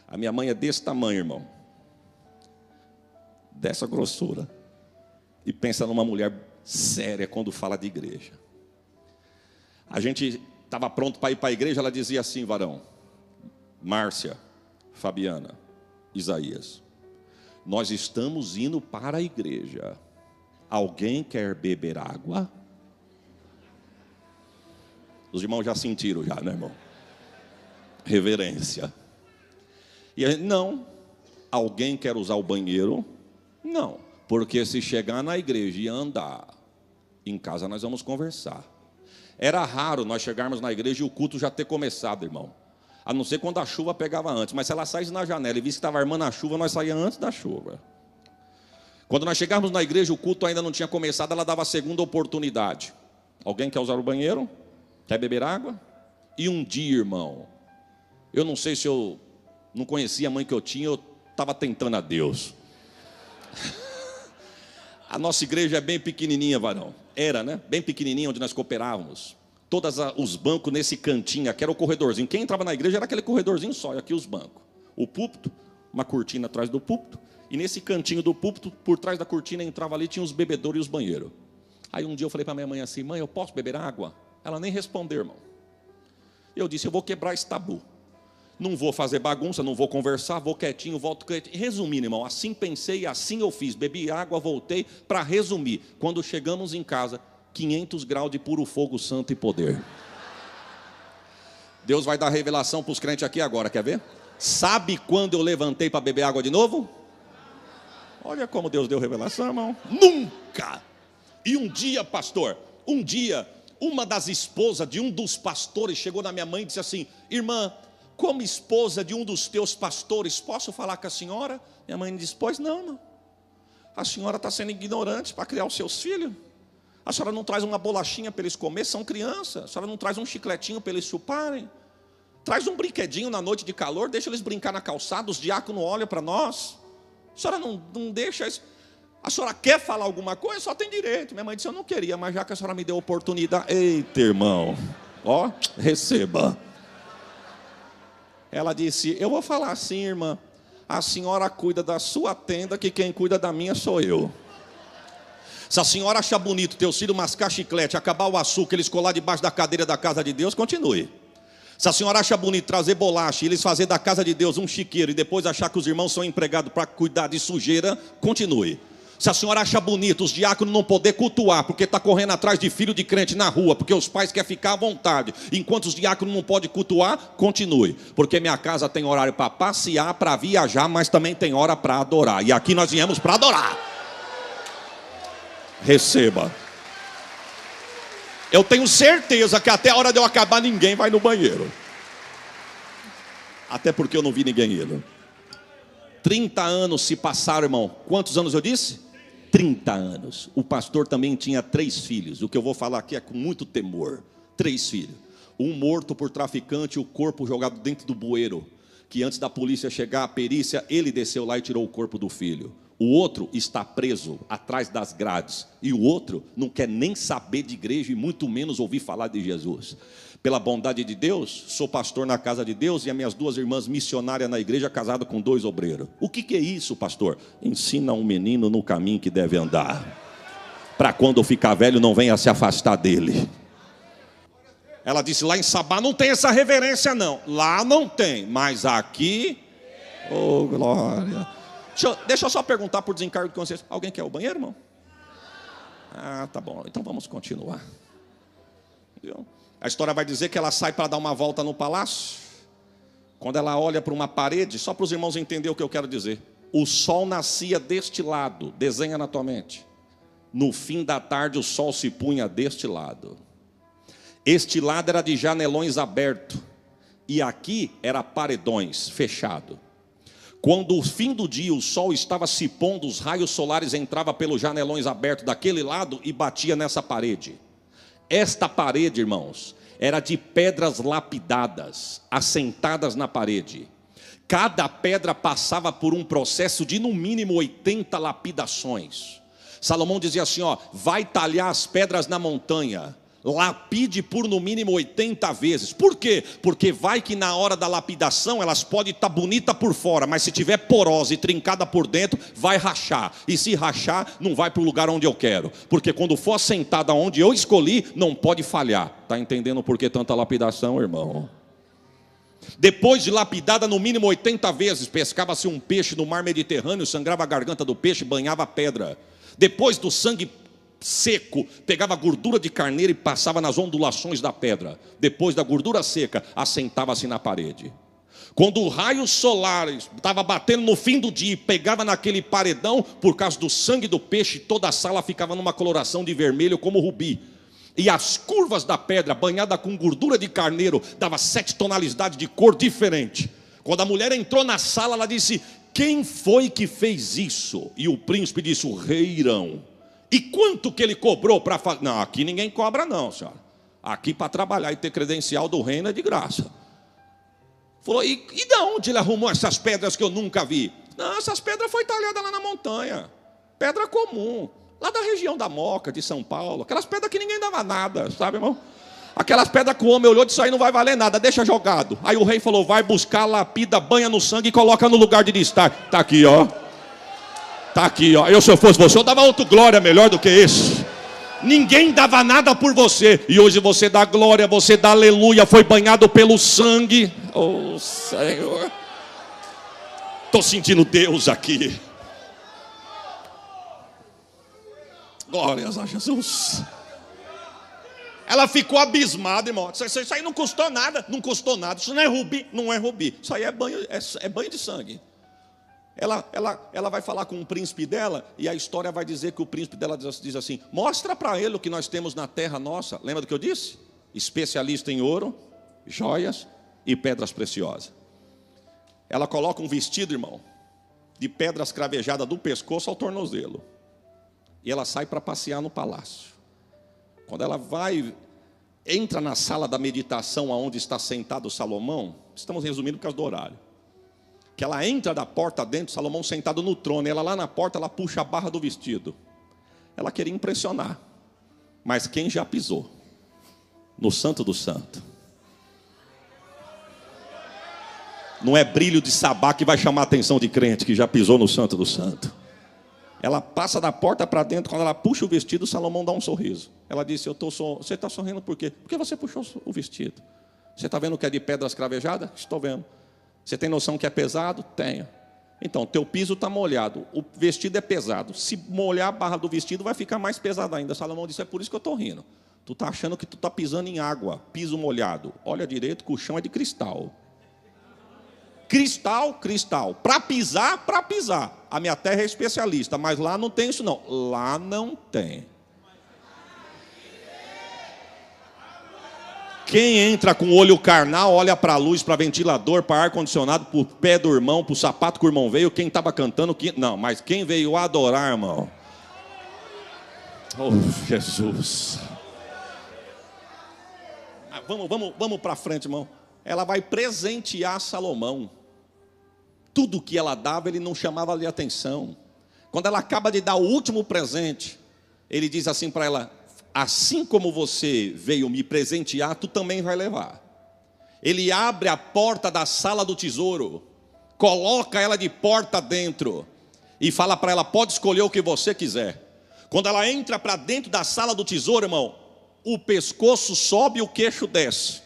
A minha mãe é desse tamanho, irmão. Dessa grossura. E pensa numa mulher séria quando fala de igreja. A gente estava pronto para ir para a igreja. Ela dizia assim, varão, Márcia, Fabiana, Isaías, nós estamos indo para a igreja. Alguém quer beber água? Os irmãos já sentiram já, né, irmão? Reverência. E a gente, não, alguém quer usar o banheiro? Não, porque se chegar na igreja e andar, em casa nós vamos conversar. Era raro nós chegarmos na igreja e o culto já ter começado, irmão. A não ser quando a chuva pegava antes. Mas se ela saísse na janela e visse que estava armando a chuva, nós saíamos antes da chuva. Quando nós chegávamos na igreja, o culto ainda não tinha começado, ela dava a segunda oportunidade. Alguém quer usar o banheiro? Quer beber água? E um dia, irmão, eu não sei se eu não conhecia a mãe que eu tinha, eu estava tentando a Deus. A nossa igreja é bem pequenininha, varão. Era, né? Bem pequenininha, onde nós cooperávamos. Todos os bancos nesse cantinho, aqui era o corredorzinho. Quem entrava na igreja era aquele corredorzinho só, e aqui os bancos. O púlpito, uma cortina atrás do púlpito, e nesse cantinho do púlpito, por trás da cortina, entrava ali, tinha os bebedouros e os banheiros. Aí um dia eu falei para minha mãe assim: mãe, eu posso beber água? Ela nem respondeu, irmão. Eu disse: eu vou quebrar esse tabu. Não vou fazer bagunça, não vou conversar, vou quietinho, volto quietinho. Resumindo, irmão, assim pensei, assim eu fiz. Bebi água, voltei. Para resumir, quando chegamos em casa, 500 graus de puro fogo santo e poder. Deus vai dar revelação para os crentes aqui agora, quer ver? Sabe quando eu levantei para beber água de novo? Olha como Deus deu revelação, irmão. Nunca! E um dia, pastor, uma das esposas de um dos pastores chegou na minha mãe e disse assim: irmã, como esposa de um dos teus pastores, posso falar com a senhora? Minha mãe disse: pois não, irmão. A senhora está sendo ignorante para criar os seus filhos. A senhora não traz uma bolachinha para eles comer, são crianças. A senhora não traz um chicletinho para eles chuparem. Traz um brinquedinho na noite de calor, deixa eles brincar na calçada, os diáconos olham para nós. A senhora não deixa isso. A senhora quer falar alguma coisa? Só tem direito. Minha mãe disse: eu não queria, mas já que a senhora me deu a oportunidade. Eita, irmão, ó, receba. Ela disse: eu vou falar assim, irmã, a senhora cuida da sua tenda, que quem cuida da minha sou eu. Se a senhora achar bonito teus filhos mascar chiclete, acabar o açúcar, eles colar debaixo da cadeira da casa de Deus, continue. Se a senhora acha bonito trazer bolacha e eles fazer da casa de Deus um chiqueiro e depois achar que os irmãos são empregados para cuidar de sujeira, continue. Se a senhora acha bonito os diáconos não poder cultuar porque está correndo atrás de filho de crente na rua, porque os pais querem ficar à vontade, enquanto os diáconos não podem cultuar, continue. Porque minha casa tem horário para passear, para viajar, mas também tem hora para adorar. E aqui nós viemos para adorar. Receba. Eu tenho certeza que até a hora de eu acabar ninguém vai no banheiro. Até porque eu não vi ninguém indo. 30 anos se passaram, irmão. Quantos anos eu disse? 30 anos. O pastor também tinha 3 filhos. O que eu vou falar aqui é com muito temor. 3 filhos. Um morto por traficante, o corpo jogado dentro do bueiro, que antes da polícia chegar, a perícia, ele desceu lá e tirou o corpo do filho. O outro está preso atrás das grades. E o outro não quer nem saber de igreja e muito menos ouvir falar de Jesus. Pela bondade de Deus, sou pastor na casa de Deus e as minhas 2 irmãs missionárias na igreja, casada com 2 obreiros. O que é isso, pastor? Ensina um menino no caminho que deve andar, para quando ficar velho não venha se afastar dele. Ela disse: lá em Sabá não tem essa reverência não. Lá não tem, mas aqui, oh glória. Deixa eu só perguntar por desencargo de consciência: alguém quer o banheiro, irmão? Ah, tá bom, então vamos continuar. Viu? A história vai dizer que ela sai para dar uma volta no palácio. Quando ela olha para uma parede, só para os irmãos entenderem o que eu quero dizer, o sol nascia deste lado, desenha na tua mente. No fim da tarde o sol se punha deste lado. Este lado era de janelões abertos e aqui era paredões fechado. Quando o fim do dia o sol estava se pondo, os raios solares entravam pelos janelões abertos daquele lado e batia nessa parede. Esta parede, irmãos, era de pedras lapidadas, assentadas na parede. Cada pedra passava por um processo de no mínimo 80 lapidações. Salomão dizia assim, ó: vai talhar as pedras na montanha, lapide por no mínimo 80 vezes. Por quê? Porque vai que na hora da lapidação elas podem estar bonitas por fora, mas se tiver porosa e trincada por dentro, vai rachar. E se rachar, não vai para o lugar onde eu quero. Porque quando for assentada onde eu escolhi, não pode falhar. Está entendendo por que tanta lapidação, irmão? Depois de lapidada no mínimo 80 vezes, pescava-se um peixe no mar Mediterrâneo, sangrava a garganta do peixe, banhava a pedra. Depois do sangue seco, pegava a gordura de carneiro e passava nas ondulações da pedra. Depois da gordura seca, assentava-se na parede. Quando o raio solar estava batendo no fim do dia e pegava naquele paredão, por causa do sangue do peixe, toda a sala ficava numa coloração de vermelho como rubi. E as curvas da pedra, banhada com gordura de carneiro, dava 7 tonalidades de cor diferente. Quando a mulher entrou na sala, ela disse: quem foi que fez isso? E o príncipe disse: o rei Irão. E quanto que ele cobrou para fazer? Não, aqui ninguém cobra não, senhora. Aqui para trabalhar e ter credencial do reino é de graça. Falou: e de onde ele arrumou essas pedras que eu nunca vi? Não, essas pedras foi talhadas lá na montanha. Pedra comum, lá da região da Moca, de São Paulo. Aquelas pedras que ninguém dava nada, sabe, irmão? Aquelas pedras que o homem olhou e disse: aí não vai valer nada, deixa jogado. Aí o rei falou: vai buscar, lapida, banha no sangue e coloca no lugar de destaque. Está aqui, ó. Está aqui, ó. Eu, se eu fosse você, eu dava outro glória melhor do que esse. Ninguém dava nada por você. E hoje você dá glória, você dá aleluia. Foi banhado pelo sangue. Oh, Senhor. Estou sentindo Deus aqui. Glórias a Jesus. Ela ficou abismada, irmão. Isso aí não custou nada. Não custou nada. Isso não é rubi. Não é rubi. Isso aí é banho de sangue. Ela vai falar com o príncipe dela, e a história vai dizer que o príncipe dela diz assim: mostra para ele o que nós temos na terra nossa. Lembra do que eu disse? Especialista em ouro, joias e pedras preciosas. Ela coloca um vestido, irmão, de pedras cravejadas do pescoço ao tornozelo. E ela sai para passear no palácio. Quando ela entra na sala da meditação, onde está sentado Salomão, estamos resumindo por causa do horário. Que ela entra da porta dentro, Salomão sentado no trono, e ela lá na porta, ela puxa a barra do vestido. Ela queria impressionar. Mas quem já pisou no Santo do Santo? Não é brilho de sabá que vai chamar a atenção de crente que já pisou no Santo do Santo. Ela passa da porta para dentro, quando ela puxa o vestido, Salomão dá um sorriso. Ela disse: você está sorrindo por quê? Porque você puxou o vestido. Você está vendo que é de pedras cravejadas? Estou vendo. Você tem noção que é pesado? Tenho. Então, teu piso está molhado, o vestido é pesado. Se molhar a barra do vestido, vai ficar mais pesado ainda. Salomão disse: é por isso que eu estou rindo. Tu está achando que tu está pisando em água, piso molhado. Olha direito que o chão é de cristal. Cristal, cristal. Para pisar, para pisar. A minha terra é especialista, mas lá não tem isso não. Lá não tem. Quem entra com o olho carnal, olha para a luz, para ventilador, para ar-condicionado, para o pé do irmão, para o sapato que o irmão veio, quem estava cantando, não, mas quem veio adorar, irmão. Oh, Jesus. Vamos para frente, irmão. Ela vai presentear Salomão. Tudo que ela dava, ele não chamava de atenção. Quando ela acaba de dar o último presente, ele diz assim para ela: assim como você veio me presentear, tu também vai levar. Ele abre a porta da sala do tesouro, coloca ela de porta dentro e fala para ela: pode escolher o que você quiser. Quando ela entra para dentro da sala do tesouro, irmão, o pescoço sobe e o queixo desce.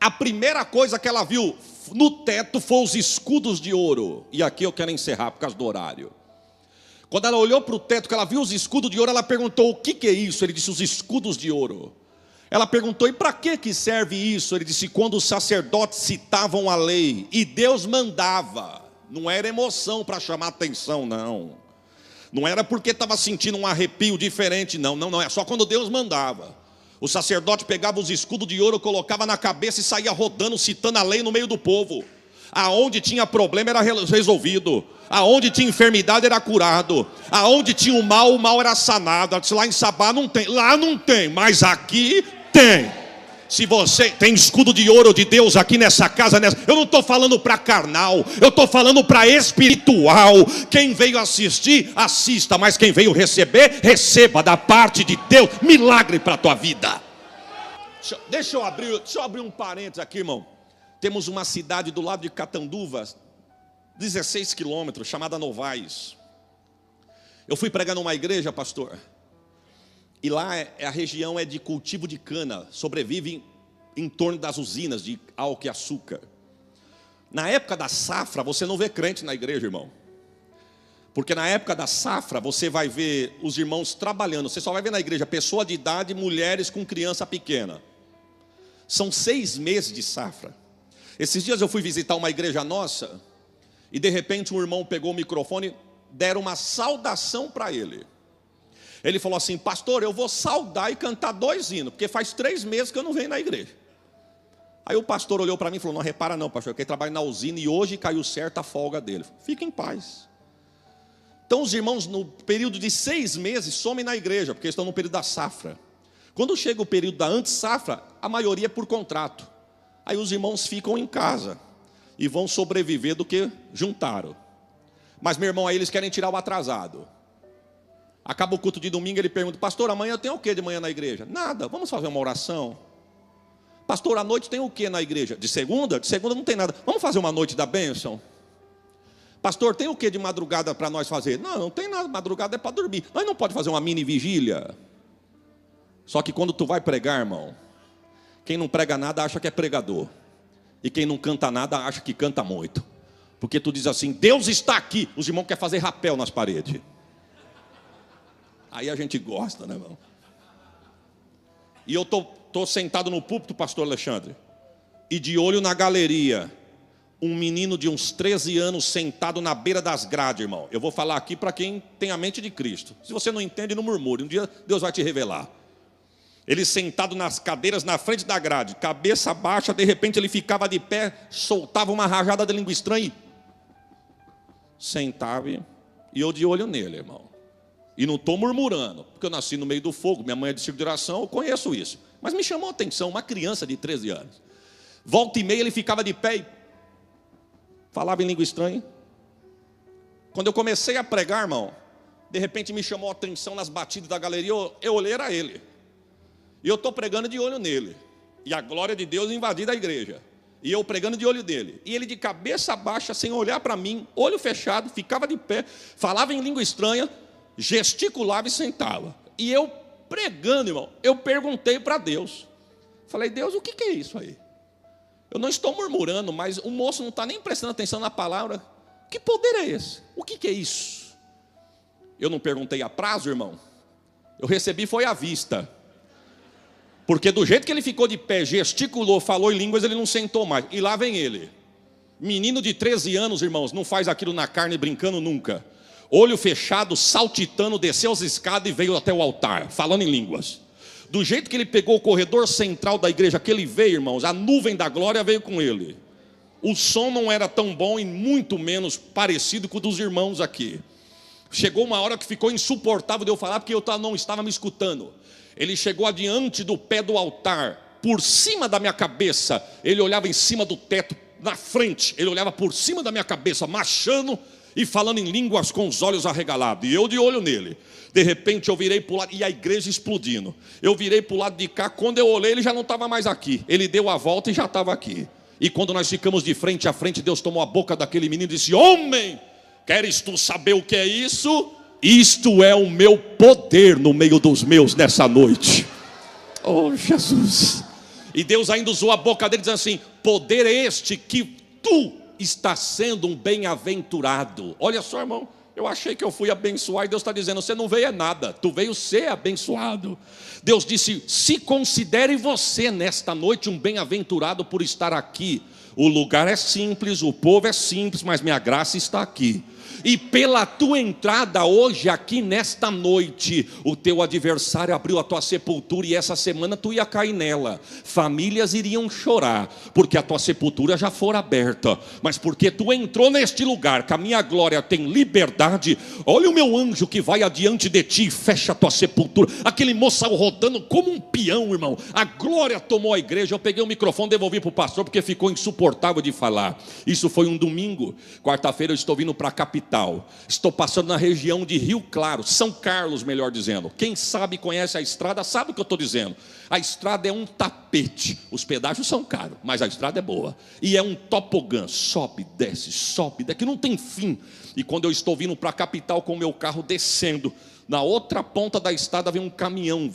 A primeira coisa que ela viu no teto foi os escudos de ouro. E aqui eu quero encerrar por causa do horário. Quando ela olhou para o teto, que ela viu os escudos de ouro, ela perguntou: o que é isso? Ele disse: os escudos de ouro. Ela perguntou: e para que serve isso? Ele disse: quando os sacerdotes citavam a lei e Deus mandava, não era emoção para chamar atenção, não. Não era porque estava sentindo um arrepio diferente, não, é só quando Deus mandava. O sacerdote pegava os escudos de ouro, colocava na cabeça e saía rodando, citando a lei no meio do povo. Aonde tinha problema era resolvido. Aonde tinha enfermidade era curado. Aonde tinha o mal era sanado. Lá em Sabá não tem. Lá não tem, mas aqui tem. Se você tem escudo de ouro de Deus aqui nessa casa, eu não estou falando para carnal, eu estou falando para espiritual. Quem veio assistir, assista, mas quem veio receber, receba da parte de Deus. Milagre para a tua vida. Deixa eu abrir um parênteses aqui, irmão. Temos uma cidade do lado de Catanduva, 16 quilômetros, chamada Novais. Eu fui pregar numa igreja, pastor. E lá a região é de cultivo de cana. Sobrevive em torno das usinas de álcool e açúcar. Na época da safra, você não vê crente na igreja, irmão. Porque na época da safra, você vai ver os irmãos trabalhando. Você só vai ver na igreja pessoa de idade, mulheres com criança pequena. São 6 meses de safra. Esses dias eu fui visitar uma igreja nossa, e de repente um irmão pegou o microfone, deram uma saudação para ele. Ele falou assim: pastor, eu vou saudar e cantar 2 hinos, porque faz 3 meses que eu não venho na igreja. Aí o pastor olhou para mim e falou: não repara não, pastor, que ele trabalha na usina e hoje caiu certa a folga dele. Fica em paz. Então os irmãos no período de 6 meses somem na igreja, porque estão no período da safra. Quando chega o período da antes-safra, a maioria é por contrato. Aí os irmãos ficam em casa e vão sobreviver do que juntaram. Mas meu irmão, aí eles querem tirar o atrasado. Acaba o culto de domingo, ele pergunta: pastor, amanhã tem o que de manhã na igreja? Nada, vamos fazer uma oração. Pastor, à noite tem o que na igreja? De segunda? De segunda não tem nada. Vamos fazer uma noite da bênção? Pastor, tem o que de madrugada para nós fazer? Não, não tem nada, madrugada é para dormir. Nós não pode fazer uma mini vigília. Só que quando tu vai pregar, irmão, quem não prega nada acha que é pregador. E quem não canta nada acha que canta muito. Porque tu diz assim: Deus está aqui. Os irmãos querem fazer rapel nas paredes. Aí a gente gosta, né, irmão? E eu tô sentado no púlpito, pastor Alexandre, e de olho na galeria, um menino de uns 13 anos sentado na beira das grades, irmão. Eu vou falar aqui para quem tem a mente de Cristo. Se você não entende, não murmure. Um dia Deus vai te revelar. Ele sentado nas cadeiras na frente da grade, cabeça baixa, de repente ele ficava de pé, soltava uma rajada de língua estranha e sentava, e eu de olho nele, irmão. E não estou murmurando, porque eu nasci no meio do fogo, minha mãe é de circo de oração, eu conheço isso. Mas me chamou a atenção, uma criança de 13 anos. Volta e meia ele ficava de pé e falava em língua estranha. Quando eu comecei a pregar, irmão, de repente me chamou a atenção nas batidas da galeria, eu olhei era ele. E eu estou pregando de olho nele. E a glória de Deus invadindo a igreja. E eu pregando de olho dele. E ele de cabeça baixa, sem olhar para mim, olho fechado, ficava de pé, falava em língua estranha, gesticulava e sentava. E eu pregando, irmão, eu perguntei para Deus. Falei: Deus, o que é isso aí? Eu não estou murmurando, mas o moço não está nem prestando atenção na palavra. Que poder é esse? O que é isso? Eu não perguntei a prazo, irmão. Eu recebi foi à vista. Porque do jeito que ele ficou de pé, gesticulou, falou em línguas, ele não sentou mais. E lá vem ele. Menino de 13 anos, irmãos, não faz aquilo na carne brincando nunca. Olho fechado, saltitando, desceu as escadas e veio até o altar, falando em línguas. Do jeito que ele pegou o corredor central da igreja, que ele veio, irmãos, a nuvem da glória veio com ele. O som não era tão bom e muito menos parecido com o dos irmãos aqui. Chegou uma hora que ficou insuportável de eu falar, porque eu não estava me escutando. Ele chegou adiante do pé do altar, por cima da minha cabeça. Ele olhava em cima do teto, na frente. Ele olhava por cima da minha cabeça, marchando e falando em línguas com os olhos arregalados. E eu de olho nele. De repente eu virei para o lado, e a igreja explodindo. Eu virei para o lado de cá, quando eu olhei ele já não estava mais aqui. Ele deu a volta e já estava aqui. E quando nós ficamos de frente a frente, Deus tomou a boca daquele menino e disse: homem, queres tu saber o que é isso? Isto é o meu poder no meio dos meus nessa noite. Oh Jesus. E Deus ainda usou a boca dele dizendo assim: poder é este que tu estás sendo um bem-aventurado. Olha só, irmão, eu achei que eu fui abençoar, e Deus está dizendo: você não veio é nada, tu veio ser abençoado. Deus disse: se considere você nesta noite um bem-aventurado por estar aqui. O lugar é simples, o povo é simples, mas minha graça está aqui. E pela tua entrada hoje aqui nesta noite, o teu adversário abriu a tua sepultura, e essa semana tu ia cair nela. Famílias iriam chorar, porque a tua sepultura já fora aberta. Mas porque tu entrou neste lugar, que a minha glória tem liberdade. Olha o meu anjo que vai adiante de ti e fecha a tua sepultura. Aquele moço saiu rodando como um peão, irmão. A glória tomou a igreja. Eu peguei o microfone, devolvi para o pastor, porque ficou insuportável de falar. Isso foi um domingo. Quarta-feira eu estou vindo para a capital. Estou passando na região de Rio Claro, São Carlos, melhor dizendo. Quem sabe, conhece a estrada, sabe o que eu estou dizendo. A estrada é um tapete. Os pedágios são caros, mas a estrada é boa. E é um tobogã, sobe, desce, que não tem fim. E quando eu estou vindo para a capital com o meu carro descendo, na outra ponta da estrada vem um caminhão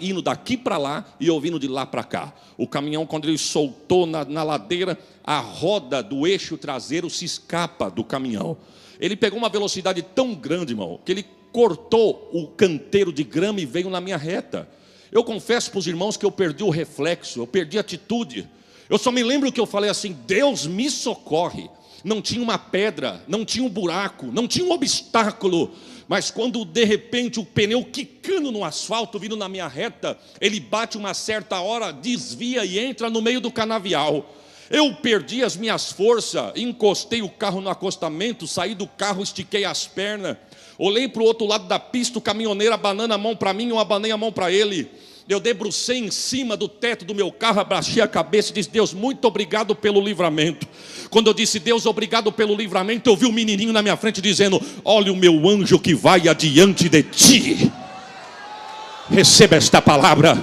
indo daqui para lá e eu vindo de lá para cá. O caminhão, quando ele soltou na ladeira, a roda do eixo traseiro se escapa do caminhão. Ele pegou uma velocidade tão grande, irmão, que ele cortou o canteiro de grama e veio na minha reta. Eu confesso para os irmãos que eu perdi o reflexo, eu perdi a atitude. Eu só me lembro que eu falei assim: Deus me socorre. Não tinha uma pedra, não tinha um buraco, não tinha um obstáculo. Mas quando de repente o pneu quicando no asfalto, vindo na minha reta, ele bate uma certa hora, desvia e entra no meio do canavial. Eu perdi as minhas forças, encostei o carro no acostamento, saí do carro, estiquei as pernas, olhei para o outro lado da pista, o caminhoneiro abanando a mão para mim, eu abanei a mão para ele. Eu debrucei em cima do teto do meu carro, abaixei a cabeça e disse: Deus, muito obrigado pelo livramento. Quando eu disse Deus, obrigado pelo livramento, eu vi um menininho na minha frente dizendo: olha o meu anjo que vai adiante de ti. Receba esta palavra.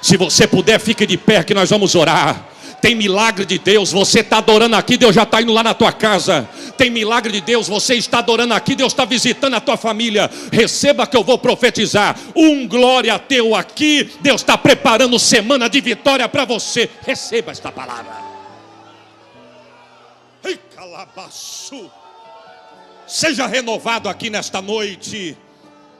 Se você puder, fique de pé que nós vamos orar. Tem milagre de Deus, você está adorando aqui, Deus já está indo lá na tua casa. Tem milagre de Deus, você está adorando aqui, Deus está visitando a tua família. Receba que eu vou profetizar. Glória teu aqui, Deus está preparando semana de vitória para você. Receba esta palavra. Ei, calabaço. Seja renovado aqui nesta noite.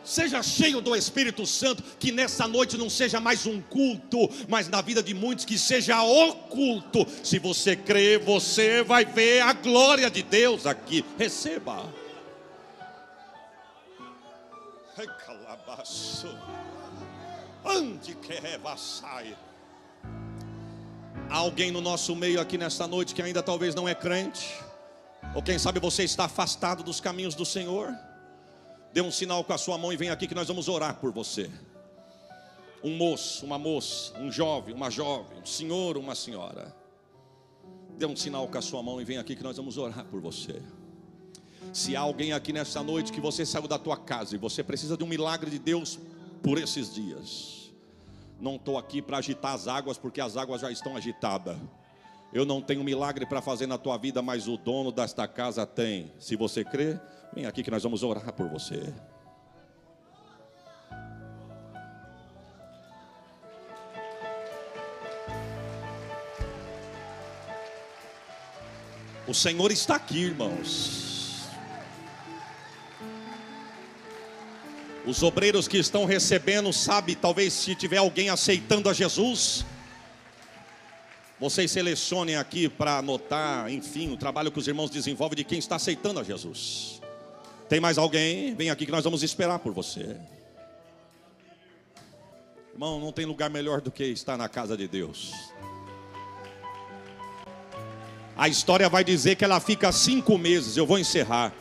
Seja cheio do Espírito Santo. Que nessa noite não seja mais um culto, mas na vida de muitos que seja o culto. Se você crê, você vai ver a glória de Deus aqui. Receba. Há alguém no nosso meio aqui nesta noite que ainda talvez não é crente, ou quem sabe você está afastado dos caminhos do Senhor. Dê um sinal com a sua mão e vem aqui que nós vamos orar por você. Um moço, uma moça, um jovem, uma jovem, um senhor, uma senhora. Dê um sinal com a sua mão e vem aqui que nós vamos orar por você. Se há alguém aqui nessa noite que você saiu da tua casa e você precisa de um milagre de Deus por esses dias. Não estou aqui para agitar as águas, porque as águas já estão agitadas. Eu não tenho milagre para fazer na tua vida, mas o dono desta casa tem. Se você crê, vem aqui que nós vamos orar por você. O Senhor está aqui, irmãos. Os obreiros que estão recebendo, sabe, talvez se tiver alguém aceitando a Jesus, vocês selecionem aqui para anotar, enfim, o trabalho que os irmãos desenvolvem de quem está aceitando a Jesus. Tem mais alguém? Vem aqui que nós vamos esperar por você. Irmão, não tem lugar melhor do que estar na casa de Deus. A história vai dizer que ela fica 5 meses, eu vou encerrar.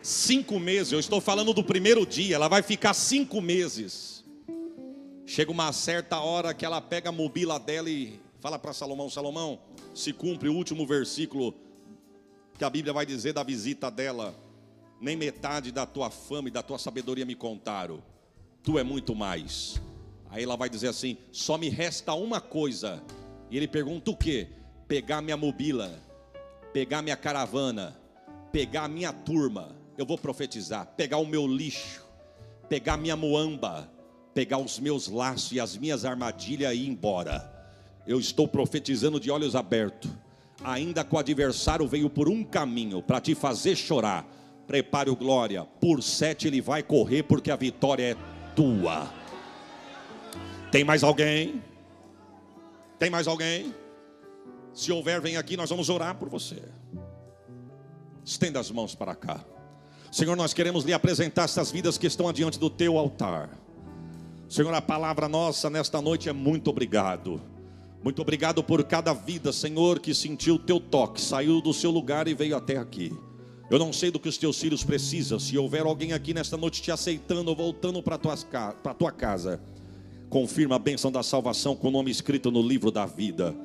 5 meses, eu estou falando do primeiro dia, ela vai ficar 5 meses. Chega uma certa hora que ela pega a mobília dela e fala para Salomão: Salomão, se cumpre o último versículo que a Bíblia vai dizer da visita dela. Nem metade da tua fama e da tua sabedoria me contaram. Tu é muito mais. Aí ela vai dizer assim: só me resta uma coisa. E ele pergunta o quê? Pegar minha mobília, pegar minha caravana, pegar minha turma. Eu vou profetizar. Pegar o meu lixo, pegar minha moamba, pegar os meus laços e as minhas armadilhas e ir embora. Eu estou profetizando de olhos abertos. Ainda que o adversário veio por um caminho para te fazer chorar, prepare o glória. Por 7 ele vai correr, porque a vitória é tua. Tem mais alguém? Tem mais alguém? Se houver, vem aqui, nós vamos orar por você. Estenda as mãos para cá. Senhor, nós queremos lhe apresentar essas vidas que estão adiante do teu altar. Senhor, a palavra nossa nesta noite é muito obrigado. Muito obrigado por cada vida, Senhor, que sentiu o teu toque, saiu do seu lugar e veio até aqui. Eu não sei do que os teus filhos precisam. Se houver alguém aqui nesta noite te aceitando ou voltando para a tua casa, confirma a bênção da salvação com o nome escrito no livro da vida.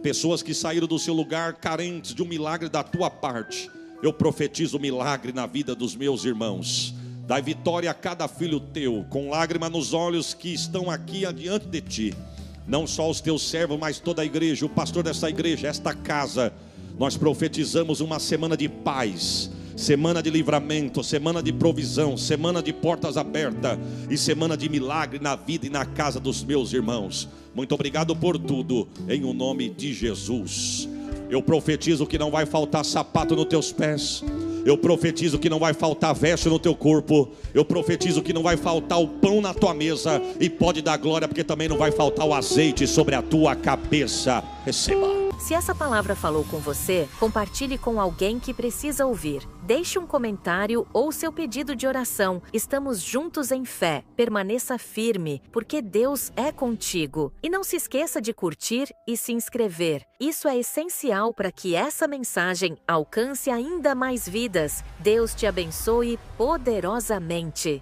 Pessoas que saíram do seu lugar carentes de um milagre da tua parte, eu profetizo milagre na vida dos meus irmãos. Dai vitória a cada filho teu, com lágrima nos olhos que estão aqui adiante de ti. Não só os teus servos, mas toda a igreja, o pastor desta igreja, esta casa. Nós profetizamos uma semana de paz, semana de livramento, semana de provisão, semana de portas abertas e semana de milagre na vida e na casa dos meus irmãos. Muito obrigado por tudo, em o nome de Jesus. Eu profetizo que não vai faltar sapato nos teus pés, Eu profetizo que não vai faltar veste no teu corpo. Eu profetizo que não vai faltar o pão na tua mesa. E pode dar glória, porque também não vai faltar o azeite sobre a tua cabeça. Receba. Se essa palavra falou com você, compartilhe com alguém que precisa ouvir. Deixe um comentário ou seu pedido de oração. Estamos juntos em fé. Permaneça firme, porque Deus é contigo. E não se esqueça de curtir e se inscrever. Isso é essencial para que essa mensagem alcance ainda mais vidas. Deus te abençoe poderosamente.